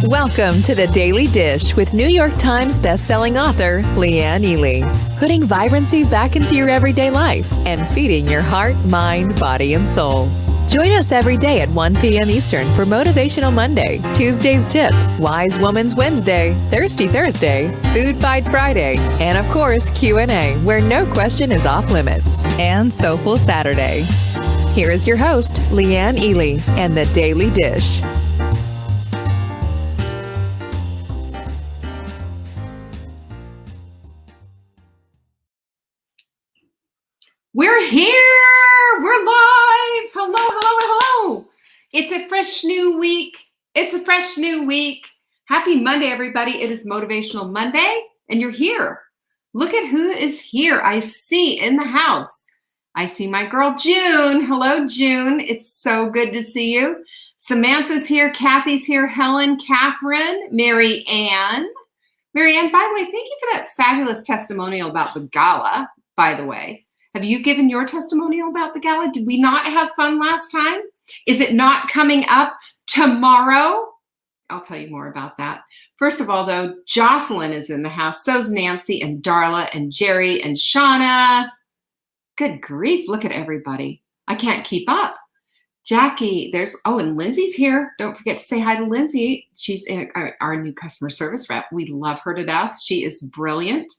Welcome to the Daily Dish with New York Times bestselling author Leanne Ely. Putting vibrancy back into your everyday life and feeding your heart, mind, body, and soul. Join us every day at 1 p.m. Eastern for Motivational Monday, Tuesday's Tip, Wise Woman's Wednesday, Thirsty Thursday, Food Fight Friday, and of course Q&A, where no question is off limits, and Soulful Saturday. Here is your host, Leanne Ely, and the Daily Dish. We're here. We're live. Hello, hello, hello. It's a fresh new week. Happy Monday, everybody. It is Motivational Monday, and you're here. Look at who is here. I see in the house. I see my girl, June. Hello, June. It's so good to see you. Samantha's here. Kathy's here. Helen, Catherine, Mary Ann. Mary Ann, by the way, thank you for that fabulous testimonial about the gala, by the way. Have you given your testimonial about the gala? Did we not have fun last time? Is it not coming up tomorrow? I'll tell you more about that. First of all, though, Jocelyn is in the house. So's Nancy and Darla and Jerry and Shauna. Good grief, look at everybody. I can't keep up. Jackie, and Lindsay's here. Don't forget to say hi to Lindsay. She's our new customer service rep. We love her to death. She is brilliant.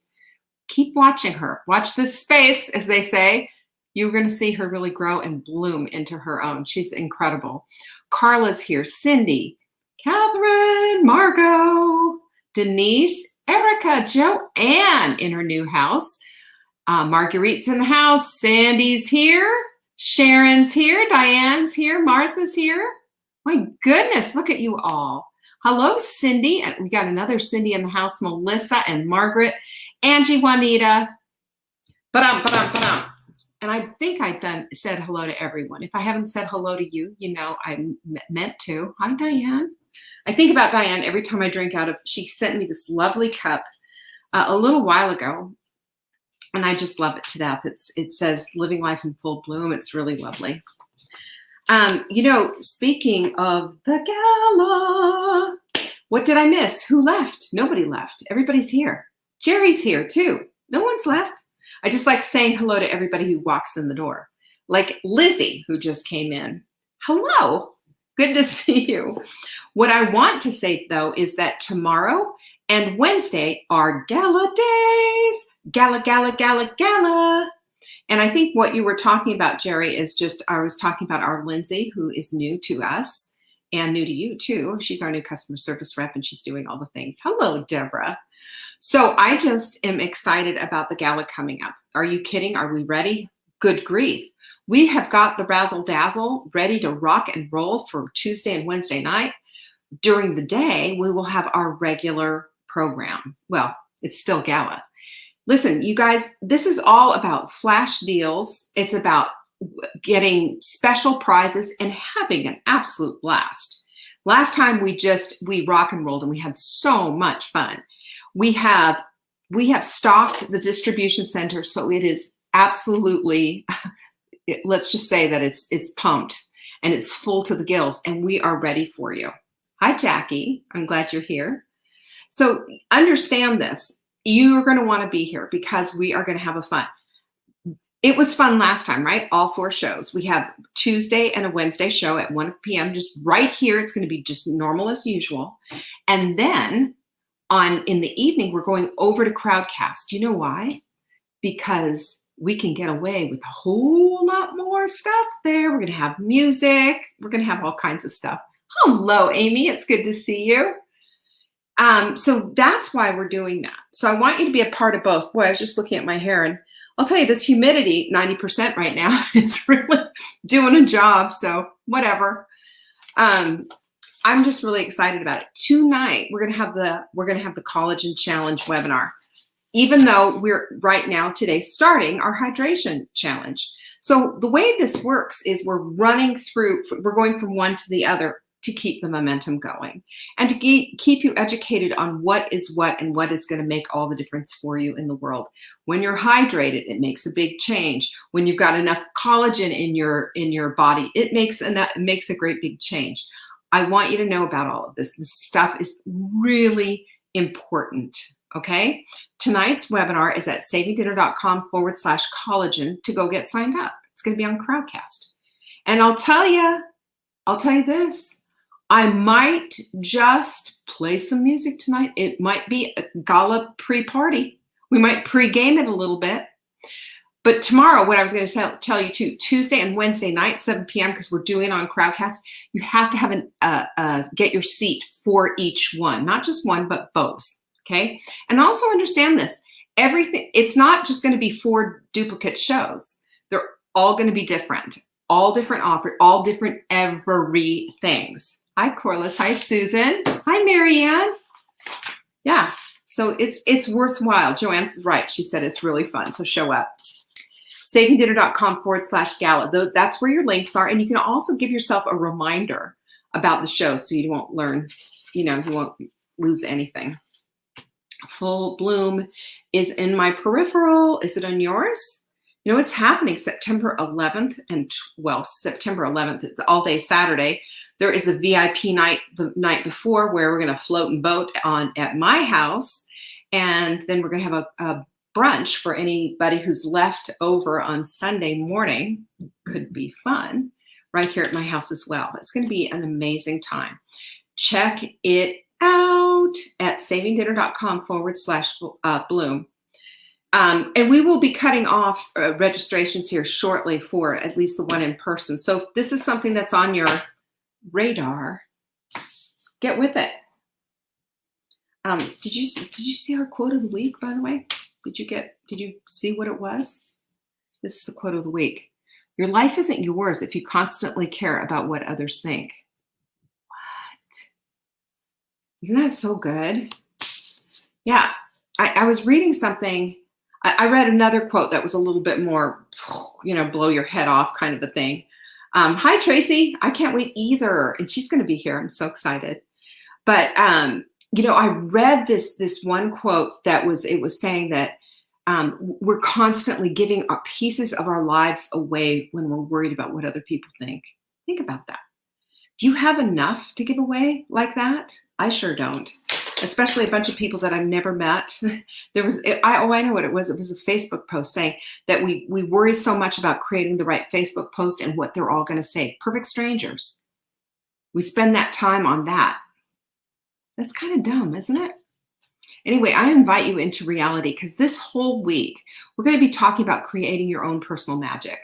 Keep watching her. Watch this space, as they say. You're going to see her really grow and bloom into her own. She's incredible. Carla's here. Cindy, Catherine, Margot, Denise, Erica, Joanne in her new house. Marguerite's in the house. Sandy's here. Sharon's here. Diane's here. Martha's here. My goodness, look at you all. Hello, Cindy. We got another Cindy in the house. Melissa and Margaret. Angie, Juanita, and I think I said hello to everyone. If I haven't said hello to you, you know I meant to. Hi, Diane. I think about Diane every time I drink out of. She sent me this lovely cup a little while ago, and I just love it to death. It says "Living Life in Full Bloom." It's really lovely. Speaking of the gala, what did I miss? Who left? Nobody left. Everybody's here. Jerry's here too. No one's left. I just like saying hello to everybody who walks in the door. Like Lizzie, who just came in. Hello. Good to see you. What I want to say, though, is that tomorrow and Wednesday are gala days. Gala, gala, gala, gala. And I think what you were talking about, Jerry, is I was talking about our Lindsay, who is new to us and new to you, too. She's our new customer service rep, and she's doing all the things. Hello, Deborah. So I just am excited about the gala coming up. Are you kidding? Are we ready? Good grief. We have got the razzle dazzle ready to rock and roll for Tuesday and Wednesday night. During the day, we will have our regular program. Well, it's still gala. Listen, you guys, this is all about flash deals. It's about getting special prizes and having an absolute blast. Last time we rock and rolled and we had so much fun. We have stocked the distribution center, so it is absolutely, let's just say that it's pumped and it's full to the gills, and we are ready for you. Hi, Jackie. I'm glad you're here. So understand this. You are going to want to be here because we are going to have a fun. It was fun last time, right? All 4 shows. We have Tuesday and a Wednesday show at 1 p.m. just right here. It's going to be just normal as usual. And then in the evening, we're going over to Crowdcast. Do you know why? Because we can get away with a whole lot more stuff there. We're going to have music. We're going to have all kinds of stuff. Hello, Amy. It's good to see you. So that's why we're doing that. So I want you to be a part of both. Boy, I was just looking at my hair, and I'll tell you, this humidity, 90% right now, is really doing a job. So whatever. I'm just really excited about it. Tonight, we're gonna have the Collagen Challenge webinar, even though we're right now today starting our hydration challenge. So the way this works is we're going from one to the other to keep the momentum going and to keep you educated on what is what and what is going to make all the difference for you in the world. When you're hydrated, it makes a big change. When you've got enough collagen in your body, it makes a great big change. I want you to know about all of this. This stuff is really important. Okay. Tonight's webinar is at savingdinner.com/collagen to go get signed up. It's going to be on Crowdcast. And I'll tell you this. I might just play some music tonight. It might be a gala pre-party. We might pre-game it a little bit. But tomorrow, what I was going to tell you too, Tuesday and Wednesday night, 7 p.m., because we're doing it on Crowdcast, you have to have get your seat for each one, not just one, but both. Okay. And also understand this, it's not just going to be 4 duplicate shows. They're all going to be different, all different offers, all different everythings. Hi, Corliss. Hi, Susan. Hi, Marianne. Yeah. So it's worthwhile. Joanne's right. She said it's really fun. So show up. savingdinner.com/gala. That's where your links are. And you can also give yourself a reminder about the show so you won't you won't lose anything. Full Bloom is in my peripheral. Is it on yours? You know, it's happening September 11th September 11th. It's all day Saturday. There is a VIP night the night before where we're going to float and boat at my house. And then we're going to have a brunch for anybody who's left over on Sunday morning. Could be fun right here at my house as well. It's going to be an amazing time. Check it out at savingdinner.com/bloom. And we will be cutting off registrations here shortly for at least the one in person. So if this is something that's on your radar, get with it. Did you see our quote of the week, by the way? Did you see what it was? This is the quote of the week. Your life isn't yours if you constantly care about what others think. What? Isn't that so good? Yeah. I was reading something. I read another quote that was a little bit more, blow your head off kind of a thing. Hi, Tracy. I can't wait either. And she's going to be here. I'm so excited. But, I read this one quote it was saying that we're constantly giving pieces of our lives away when we're worried about what other people think. Think about that. Do you have enough to give away like that? I sure don't. Especially a bunch of people that I've never met. I know what it was. It was a Facebook post saying that we worry so much about creating the right Facebook post and what they're all going to say. Perfect strangers. We spend that time on that. That's kind of dumb, isn't it? Anyway, I invite you into reality because this whole week, we're going to be talking about creating your own personal magic.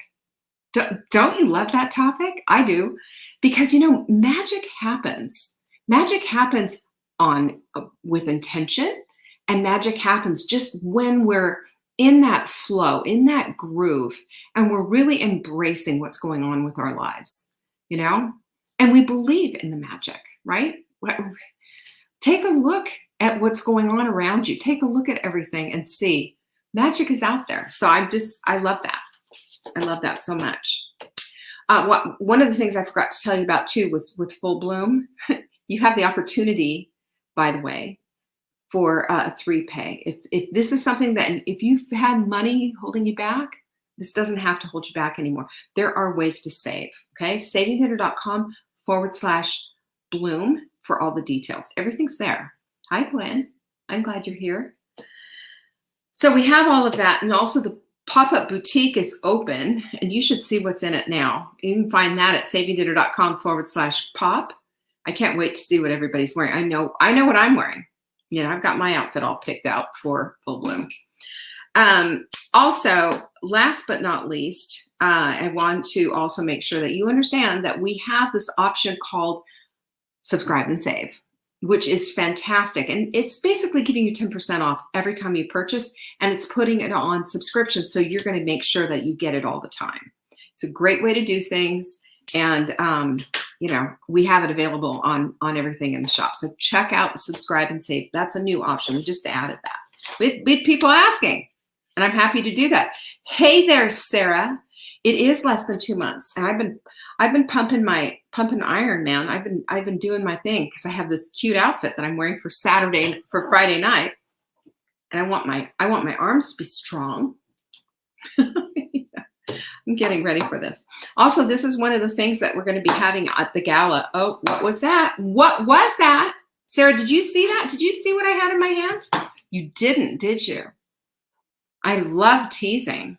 Don't you love that topic? I do. Because, magic happens. Magic happens with intention, and magic happens just when we're in that flow, in that groove, and we're really embracing what's going on with our lives, and we believe in the magic, right? Take a look at what's going on around you. Take a look at everything and see magic is out there. So I love that. I love that so much. One of the things I forgot to tell you about too was with Full Bloom, you have the opportunity, by the way, for a 3-pay. If this is something that, if you've had money holding you back, this doesn't have to hold you back anymore. There are ways to save, okay? savingdinner.com/bloom for all the details. Everything's there. Hi, Gwen. I'm glad you're here. So we have all of that. And also the pop-up boutique is open and you should see what's in it now. You can find that at savingdinner.com/pop. I can't wait to see what everybody's wearing. I know what I'm wearing. I've got my outfit all picked out for Full Bloom. Also, last but not least, I want to also make sure that you understand that we have this option called Subscribe and Save, which is fantastic. And it's basically giving you 10% off every time you purchase, and it's putting it on subscription. So you're going to make sure that you get it all the time. It's a great way to do things. And, we have it available on everything in the shop. So check out the Subscribe and Save. That's a new option. We just added that. We had people asking, and I'm happy to do that. Hey there, Sarah. It is less than 2 months, and I've been pumping iron, man. I've been doing my thing because I have this cute outfit that I'm wearing for Friday night, and I want my arms to be strong. I'm getting ready for this. Also, this is one of the things that we're going to be having at the gala. Oh, what was that? What was that? Sarah, did you see that? Did you see what I had in my hand? You didn't, did you? I love teasing.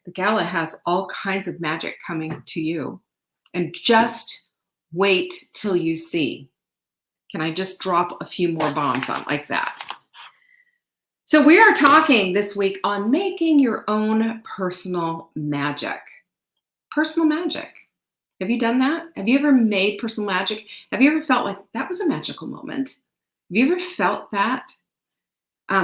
The gala has all kinds of magic coming to you. And just wait till you see. Can I just drop a few more bombs on like that? So we are talking this week on making your own personal magic. Personal magic. Have you done that? Have you ever made personal magic? Have you ever felt like that was a magical moment? Have you ever felt that?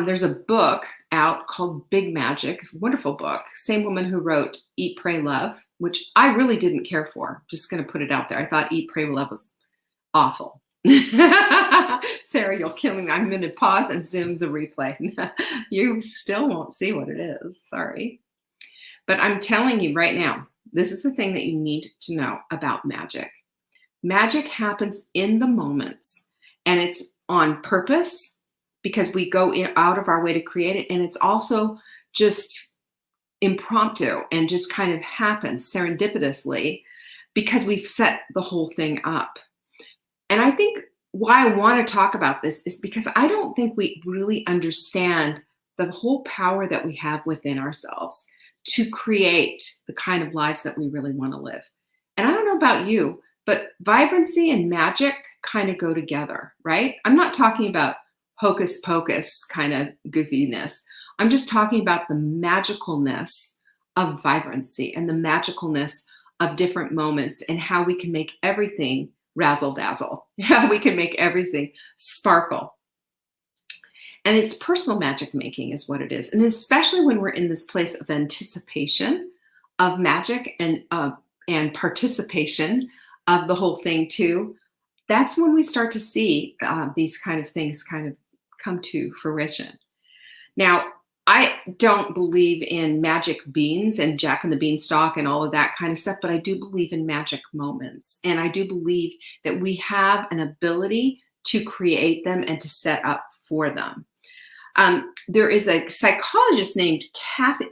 There's a book out called Big Magic, wonderful book. Same woman who wrote Eat, Pray, Love, which I really didn't care for. Just going to put it out there. I thought Eat, Pray, Love was awful. Sarah, you'll kill me. I'm going to pause and zoom the replay. You still won't see what it is. Sorry. But I'm telling you right now, this is the thing that you need to know about magic. Magic happens in the moments, and it's on purpose because we go out of our way to create it. And it's also just impromptu and just kind of happens serendipitously because we've set the whole thing up. And I think why I want to talk about this is because I don't think we really understand the whole power that we have within ourselves to create the kind of lives that we really want to live. And I don't know about you, but vibrancy and magic kind of go together, right? I'm not talking about hocus pocus kind of goofiness. I'm just talking about the magicalness of vibrancy and the magicalness of different moments and how we can make everything razzle dazzle, how we can make everything sparkle. And it's personal magic making is what it is. And especially when we're in this place of anticipation of magic and participation of the whole thing too, that's when we start to see these kind of things kind of come to fruition. Now, I don't believe in magic beans and Jack and the Beanstalk and all of that kind of stuff, but I do believe in magic moments. And I do believe that we have an ability to create them and to set up for them. There is a psychologist named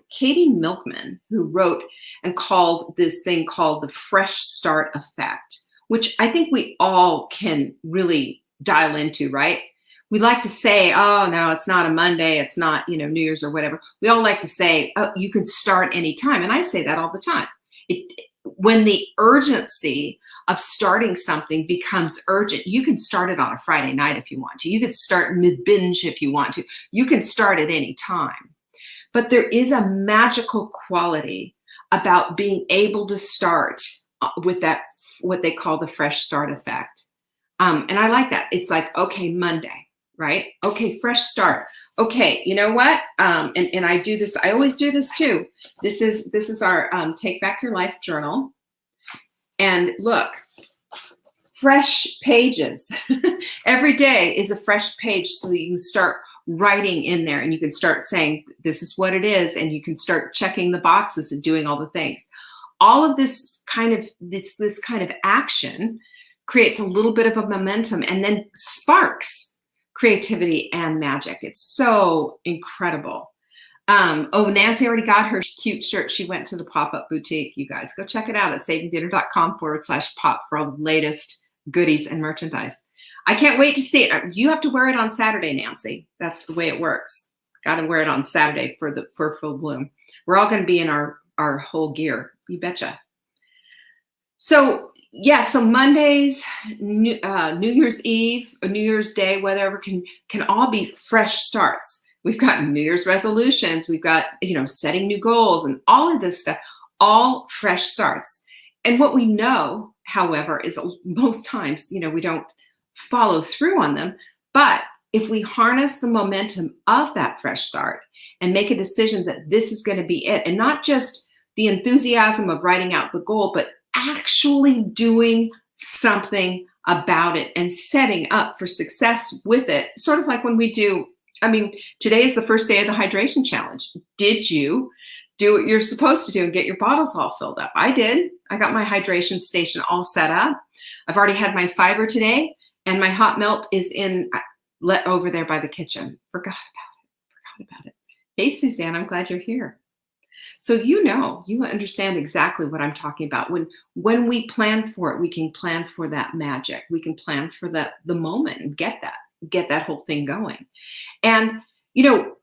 Katie Milkman who wrote and called this thing called the fresh start effect, which I think we all can really dial into, right? We like to say, oh, no, it's not a Monday. It's not, New Year's or whatever. We all like to say, oh, you can start anytime. And I say that all the time. When the urgency of starting something becomes urgent, you can start it on a Friday night if you want to. You could start mid-binge if you want to. You can start at any time. But there is a magical quality about being able to start with that, what they call the fresh start effect. And I like that. It's like, okay, Monday. Right? Okay, fresh start. Okay, you know what? And I do this, I always do this too. This is our Take Back Your Life journal. And look, fresh pages. Every day is a fresh page so that you can start writing in there and you can start saying, this is what it is. And you can start checking the boxes and doing all the things. All of this kind of action creates a little bit of a momentum and then sparks creativity and magic. It's so incredible. Nancy already got her cute shirt. She went to the pop-up boutique. You guys go check it out at savingdinner.com/pop for all the latest goodies and merchandise. I can't wait to see it. You have to wear it on Saturday, Nancy. That's the way it works. Got to wear it on Saturday for full bloom. We're all going to be in our whole gear. You betcha. So Mondays, New Year's Eve, or New Year's Day, whatever, can all be fresh starts. We've got New Year's resolutions. We've got, setting new goals and all of this stuff, all fresh starts. And what we know, however, is most times, we don't follow through on them. But if we harness the momentum of that fresh start and make a decision that this is going to be it, and not just the enthusiasm of writing out the goal, but actually doing something about it and setting up for success with it. Sort of like when we do, today is the first day of the hydration challenge. Did you do what you're supposed to do and get your bottles all filled up? I did. I got my hydration station all set up. I've already had my fiber today and my hot melt is over there by the kitchen. Forgot about it. Hey, Suzanne, I'm glad you're here. So you understand exactly what I'm talking about. When we plan for it, we can plan for that magic. We can plan for the moment and get that whole thing going. And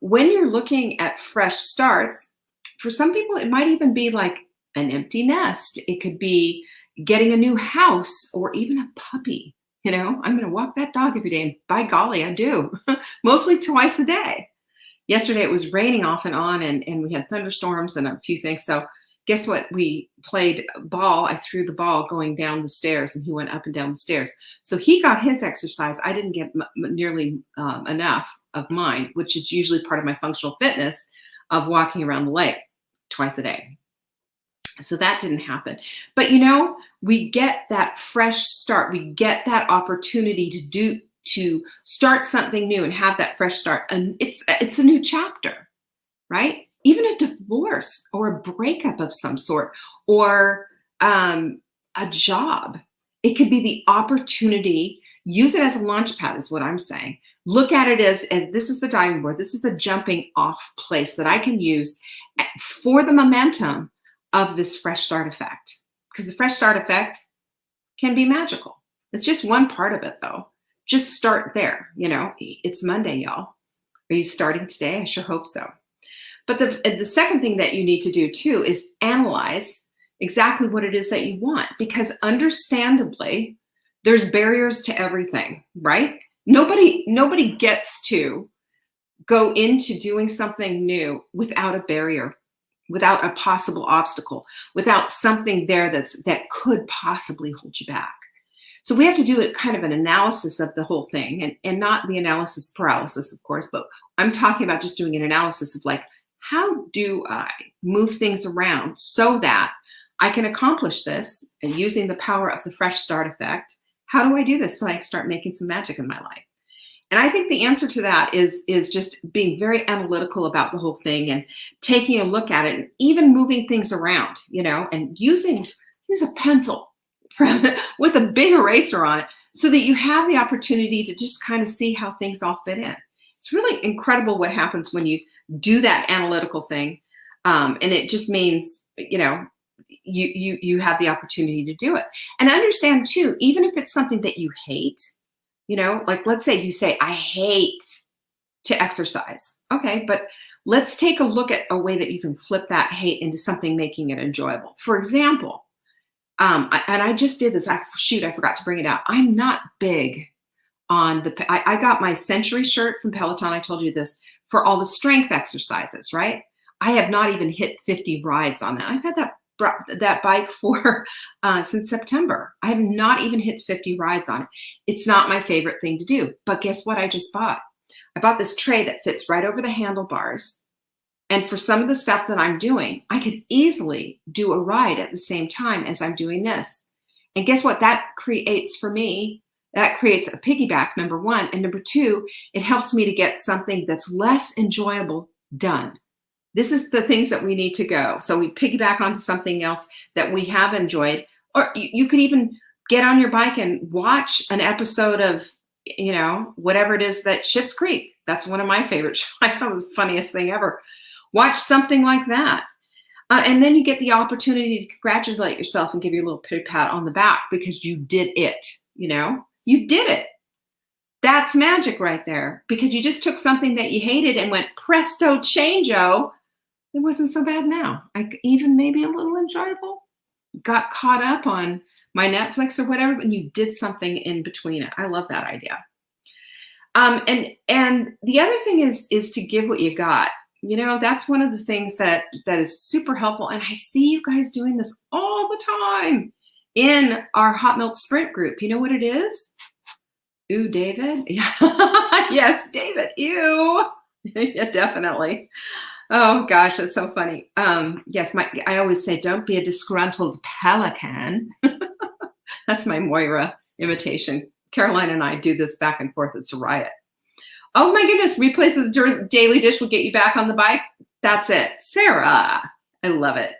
when you're looking at fresh starts, for some people it might even be like an empty nest. It could be getting a new house or even a puppy. I'm going to walk that dog every day, and by golly, I do. Mostly twice a day. Yesterday it was raining off and on, and we had thunderstorms and a few things. So guess what? We played ball. I threw the ball going down the stairs, and he went up and down the stairs. So he got his exercise. I didn't get nearly enough of mine, which is usually part of my functional fitness of walking around the lake twice a day. So that didn't happen. But we get that fresh start. We get that opportunity to start something new and have that fresh start. And it's a new chapter, right? Even a divorce or a breakup of some sort, or a job. It could be the opportunity. Use it as a launch pad is what I'm saying. Look at it as this is the diving board. This is the jumping off place that I can use for the momentum of this fresh start effect. Because the fresh start effect can be magical. It's just one part of it, though. Just start there. It's Monday, y'all. Are you starting today? I sure hope so. But the second thing that you need to do too is analyze exactly what it is that you want, because understandably, there's barriers to everything, right? Nobody gets to go into doing something new without a barrier, without a possible obstacle, without something there that could possibly hold you back. So we have to do kind of an analysis of the whole thing, and not the analysis paralysis, of course, but I'm talking about just doing an analysis of like, how do I move things around so that I can accomplish this, and using the power of the fresh start effect? How do I do this so I can start making some magic in my life? And I think the answer to that is just being very analytical about the whole thing and taking a look at it, and even moving things around, and use a pencil with a big eraser on it, so that you have the opportunity to just kind of see how things all fit in. It's really incredible what happens when you do that analytical thing. And it just means, you have the opportunity to do it. And understand too, even if it's something that you hate, like let's say you say, I hate to exercise. Okay, but let's take a look at a way that you can flip that hate into something making it enjoyable. For example, I just did this. I forgot to bring it out. I'm not big on I got my Century shirt from Peloton. I told you this, for all the strength exercises, right? I have not even hit 50 rides on that. I've had that bike for since September. I have not even hit 50 rides on it. It's not my favorite thing to do. But guess what I just bought? I bought this tray that fits right over the handlebars. And for some of the stuff that I'm doing, I could easily do a ride at the same time as I'm doing this. And guess what that creates for me? That creates a piggyback, number one. And number two, it helps me to get something that's less enjoyable done. This is the things that we need to go. So we piggyback onto something else that we have enjoyed. Or you could even get on your bike and watch an episode of, whatever it is, that Schitt's Creek. That's one of my favorite shows. I know, the funniest thing ever. Watch something like that. And then you get the opportunity to congratulate yourself and give you a little pat on the back because you did it, You did it. That's magic right there, because you just took something that you hated and went presto changeo. It wasn't so bad now. Even maybe a little enjoyable. Got caught up on my Netflix or whatever, and you did something in between it. I love that idea. And the other thing is to give what you got. That's one of the things that is super helpful. And I see you guys doing this all the time in our Hot Milk Sprint group. You know what it is? Ooh, David. Yes, David. Ew. Yeah, definitely. Oh gosh, that's so funny. Yes, I always say, don't be a disgruntled pelican. That's my Moira imitation. Caroline and I do this back and forth. It's a riot. Oh my goodness, replays of the Daily Dish will get you back on the bike. That's it. Sarah, I love it.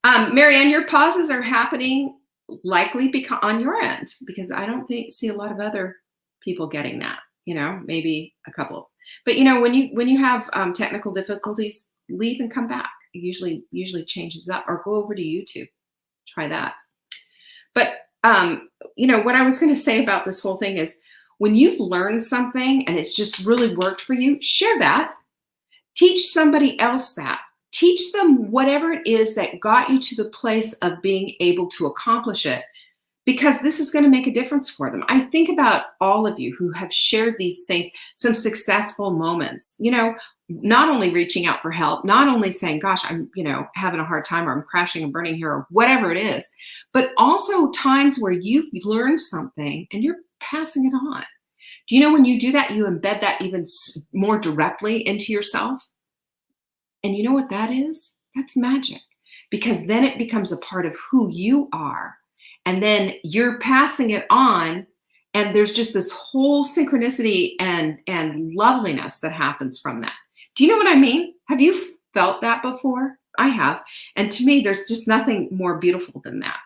Marianne, your pauses are happening likely on your end, because I don't see a lot of other people getting that, maybe a couple. But when you have technical difficulties, leave and come back. It usually changes up. Or go over to YouTube. Try that. But what I was going to say about this whole thing is, when you've learned something and it's just really worked for you, share that. Teach somebody else that. Teach them whatever it is that got you to the place of being able to accomplish it, because this is going to make a difference for them. I think about all of you who have shared these things, some successful moments, not only reaching out for help, not only saying, gosh, I'm, having a hard time, or I'm crashing and burning here, or whatever it is, but also times where you've learned something and you're passing it on. Do you know when you do that, you embed that even more directly into yourself? And you know what that is? That's magic, because then it becomes a part of who you are. And then you're passing it on, and there's just this whole synchronicity and loveliness that happens from that. Do you know what I mean? Have you felt that before? I have. And to me, there's just nothing more beautiful than that.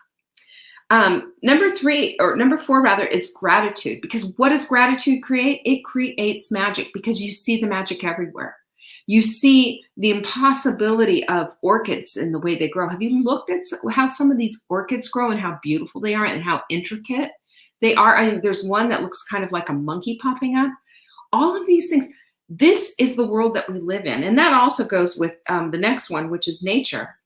Number four rather, is gratitude. Because what does gratitude create? It creates magic, because you see the magic everywhere. You see the impossibility of orchids and the way they grow. Have you looked at how some of these orchids grow and how beautiful they are and how intricate they are? I mean, there's one that looks kind of like a monkey popping up. All of these things. This is the world that we live in. And that also goes with the next one, which is nature.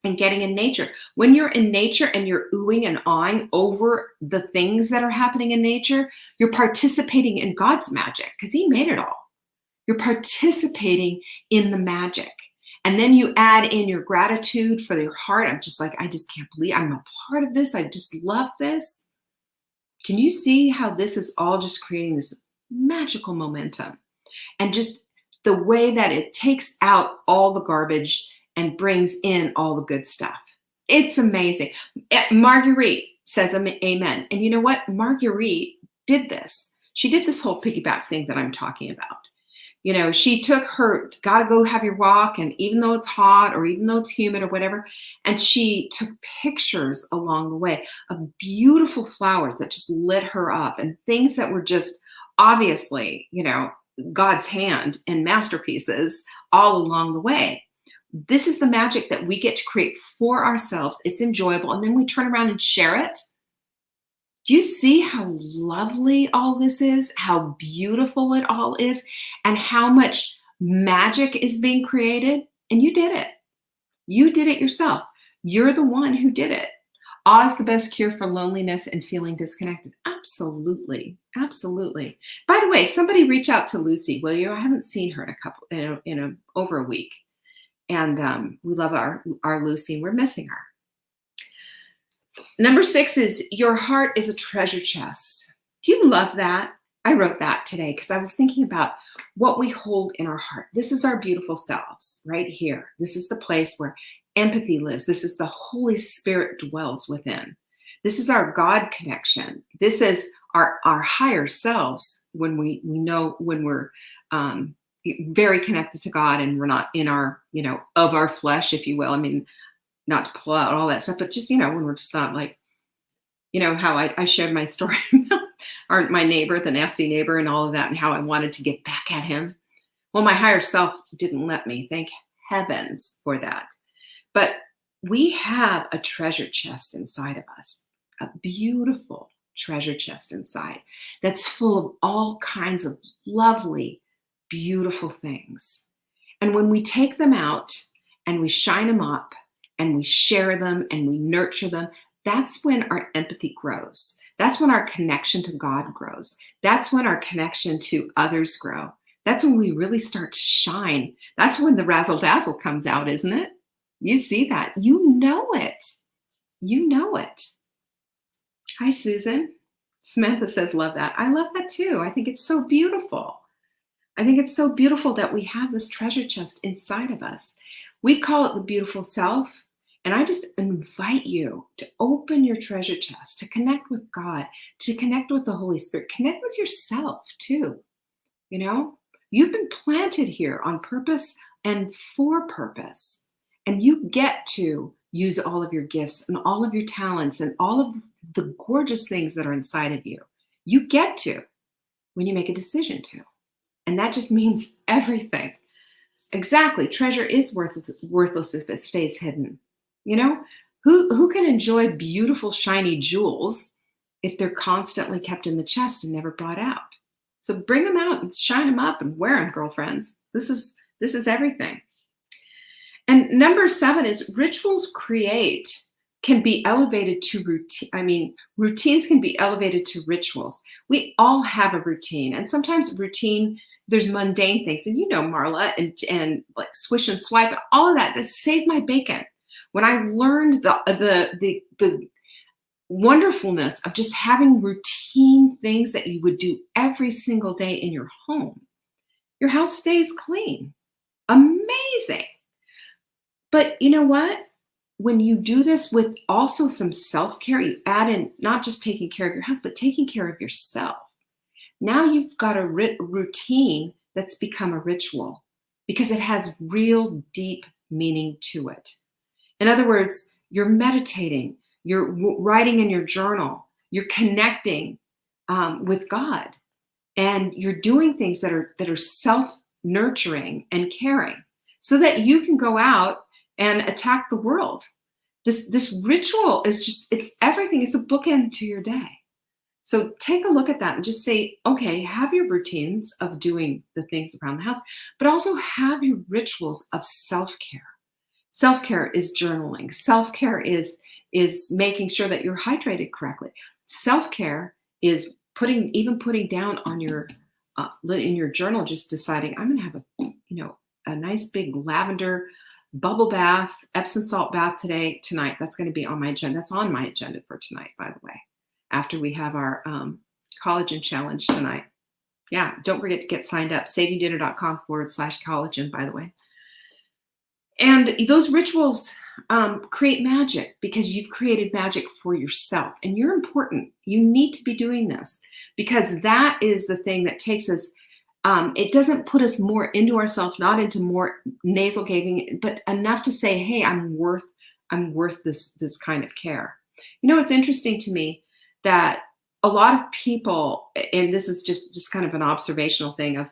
And getting in nature. When you're in nature and you're oohing and awing over the things that are happening in nature, you're participating in God's magic, because He made it all. You're participating in the magic. And then you add in your gratitude for your heart. I'm just like, I just can't believe I'm a part of this. I just love this. Can you see how this is all just creating this magical momentum? And just the way that it takes out all the garbage and brings in all the good stuff. It's amazing. Marguerite says amen. And you know what? Marguerite did this. She did this whole piggyback thing that I'm talking about. She took her, gotta go have your walk, and even though it's hot or even though it's humid or whatever, and she took pictures along the way of beautiful flowers that just lit her up, and things that were just obviously, God's hand and masterpieces all along the way. This is the magic that we get to create for ourselves. It's enjoyable. And then we turn around and share it. Do you see how lovely all this is? How beautiful it all is? And how much magic is being created? And you did it. You did it yourself. You're the one who did it. Awe is the best cure for loneliness and feeling disconnected. Absolutely. Absolutely. By the way, somebody reach out to Lucy, will you? I haven't seen her in over a week. And we love our Lucy. We're missing her. Number 6 is your heart is a treasure chest. Do you love that? I wrote that today because I was thinking about what we hold in our heart. This is our beautiful selves right here. This is the place where empathy lives. This is the Holy Spirit dwells within. This is our God connection. This is our higher selves when we know when we're very connected to God and we're not in our, of our flesh, if you will. I mean, not to pull out all that stuff, but just, when we're just not like, how I shared my story about my neighbor, the nasty neighbor and all of that, and how I wanted to get back at him. Well, my higher self didn't let me. Thank heavens for that. But we have a treasure chest inside of us, a beautiful treasure chest inside that's full of all kinds of lovely, beautiful things. And when we take them out and we shine them up and we share them and we nurture them, that's when our empathy grows. That's when our connection to God grows. That's when our connection to others grow. That's when we really start to shine. That's when the razzle dazzle comes out, isn't it? You see that. You know it. You know it. Hi, Susan. Samantha says, love that. I love that too. I think it's so beautiful. I think it's so beautiful that we have this treasure chest inside of us. We call it the beautiful self. And I just invite you to open your treasure chest, to connect with God, to connect with the Holy Spirit, connect with yourself too. You've been planted here on purpose and for purpose. And you get to use all of your gifts and all of your talents and all of the gorgeous things that are inside of you. You get to when you make a decision to. And that just means everything. Exactly. Treasure is worthless if it stays hidden. You know, who can enjoy beautiful shiny jewels if they're constantly kept in the chest and never brought out? So bring them out and shine them up and wear them, girlfriends. This is everything. And number 7 is rituals can be elevated to routine. I mean, routines can be elevated to rituals. We all have a routine, and sometimes routine, there's mundane things. And you know, Marla, and like swish and swipe, all of that saved my bacon. When I learned the wonderfulness of just having routine things that you would do every single day in your home, your house stays clean. Amazing. But you know what? When you do this with also some self-care, you add in not just taking care of your house, but taking care of yourself. Now you've got a routine that's become a ritual because it has real deep meaning to it. In other words, you're meditating, you're writing in your journal, you're connecting with God, and you're doing things that are self-nurturing and caring so that you can go out and attack the world. This ritual is it's everything. It's a bookend to your day. So take a look at that and just say, okay, have your routines of doing the things around the house, but also have your rituals of self-care. Self-care is journaling. Self-care is making sure that you're hydrated correctly. Self-care is putting down on your in your journal, just deciding I'm going to have a nice big lavender bubble bath, Epsom salt bath tonight. That's going to be on my agenda. That's on my agenda for tonight, by the way, after we have our collagen challenge tonight. Yeah, don't forget to get signed up, savingdinner.com/collagen, by the way. And those rituals create magic because you've created magic for yourself, and you're important. You need to be doing this because that is the thing that takes us. It doesn't put us more into ourselves, not into more nasal gazing, but enough to say, hey, I'm worth this kind of care. You know, it's interesting to me that a lot of people, and this is just kind of an observational thing of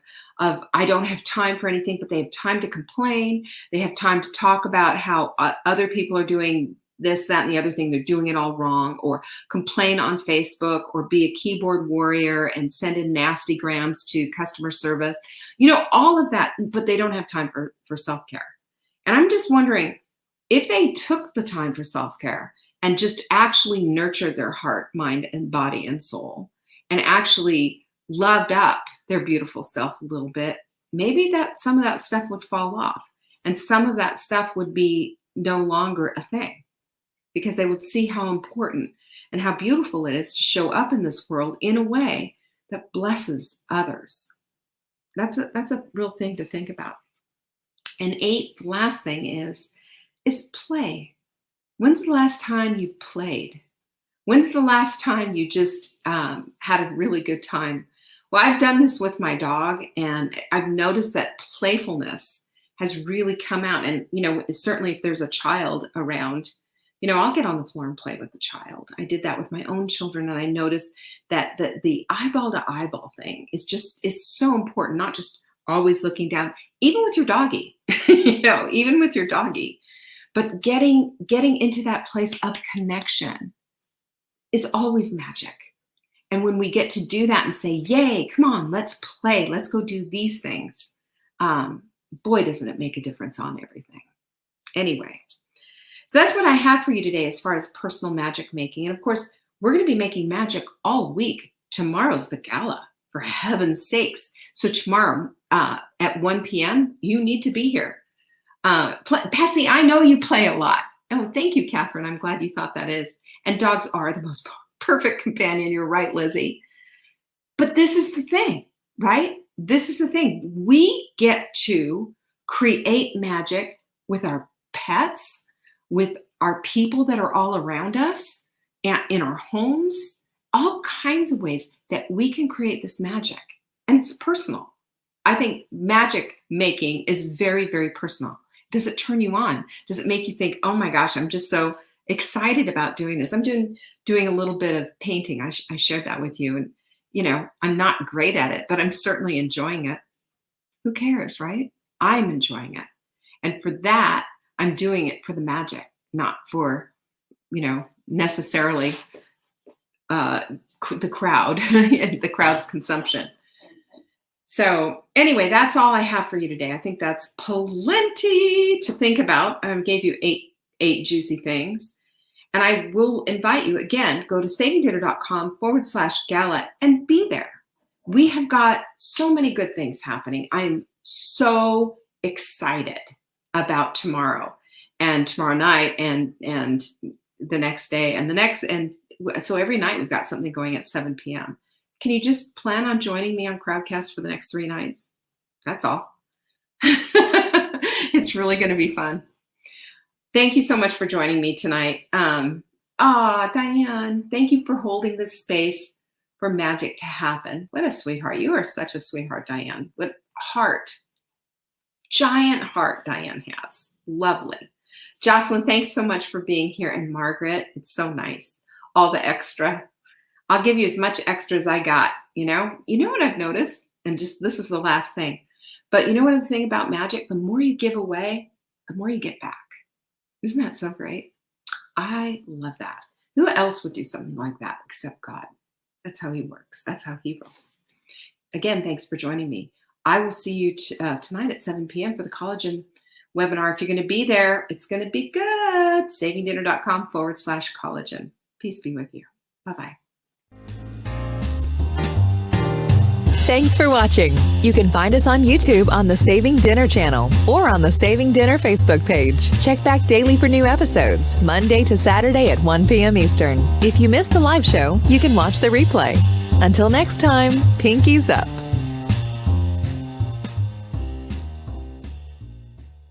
I don't have time for anything, but they have time to complain. They have time to talk about how other people are doing this, that, and the other thing. They're doing it all wrong, or complain on Facebook, or be a keyboard warrior and send in nasty grams to customer service. You know, all of that, but they don't have time for self-care. And I'm just wondering if they took the time for self-care and just actually nurtured their heart, mind, and body and soul, and actually loved up their beautiful self a little bit, maybe that some of that stuff would fall off, and some of that stuff would be no longer a thing, because they would see how important and how beautiful it is to show up in this world in a way that blesses others. That's a real thing to think about. And 8th, last thing is play. When's the last time you played? When's the last time you just had a really good time? Well, I've done this with my dog, and I've noticed that playfulness has really come out. And, you know, certainly if there's a child around, you know, I'll get on the floor and play with the child. I did that with my own children, and I noticed that the eyeball to eyeball thing is so important, not just always looking down, even with your doggy, even with your doggy, but getting into that place of connection is always magic. And when we get to do that and say, yay, come on, let's play, let's go do these things, boy, doesn't it make a difference on everything. Anyway, so that's what I have for you today as far as personal magic making. And of course, we're going to be making magic all week. Tomorrow's the gala, for heaven's sakes. So tomorrow at 1 p.m., you need to be here. Patsy, I know you play a lot. Oh, thank you, Catherine. I'm glad you thought that is. And dogs are the most perfect companion. You're right, Lizzie. But this is the thing, right? This is the thing. We get to create magic with our pets, with our people that are all around us, and in our homes, all kinds of ways that we can create this magic. And it's personal. I think magic making is very, very personal. Does it turn you on? Does it make you think, oh my gosh, I'm just so excited about doing this? I'm doing a little bit of painting. I shared that with you. And, I'm not great at it, but I'm certainly enjoying it. Who cares, right? I'm enjoying it. And for that, I'm doing it for the magic, not for, necessarily the crowd and the crowd's consumption. So anyway, that's all I have for you today. I think that's plenty to think about. I gave you eight juicy things. And I will invite you again, go to savingdinner.com/gala and be there. We have got so many good things happening. I'm so excited about tomorrow and tomorrow night and the next day and the next. And so every night we've got something going at 7 p.m. Can you just plan on joining me on Crowdcast for the next 3 nights? That's all. It's really going to be fun. Thank you so much for joining me tonight. Diane, thank you for holding this space for magic to happen. What a sweetheart. You are such a sweetheart, Diane. What heart, giant heart Diane has. Lovely. Jocelyn, thanks so much for being here. And Margaret, it's so nice. All the extra. I'll give you as much extra as I got, You know what I've noticed? And just this is the last thing. But you know what the thing about magic? The more you give away, the more you get back. Isn't that so great? I love that. Who else would do something like that except God? That's how he works. That's how he rolls. Again, thanks for joining me. I will see you tonight at 7 p.m. for the Collagen webinar. If you're going to be there, it's going to be good. savingdinner.com/collagen. Peace be with you. Bye-bye. Thanks for watching. You can find us on YouTube on the Saving Dinner channel or on the Saving Dinner Facebook page. Check back daily for new episodes, Monday to Saturday at 1 p.m. Eastern. If you missed the live show, you can watch the replay. Until next time, pinkies up.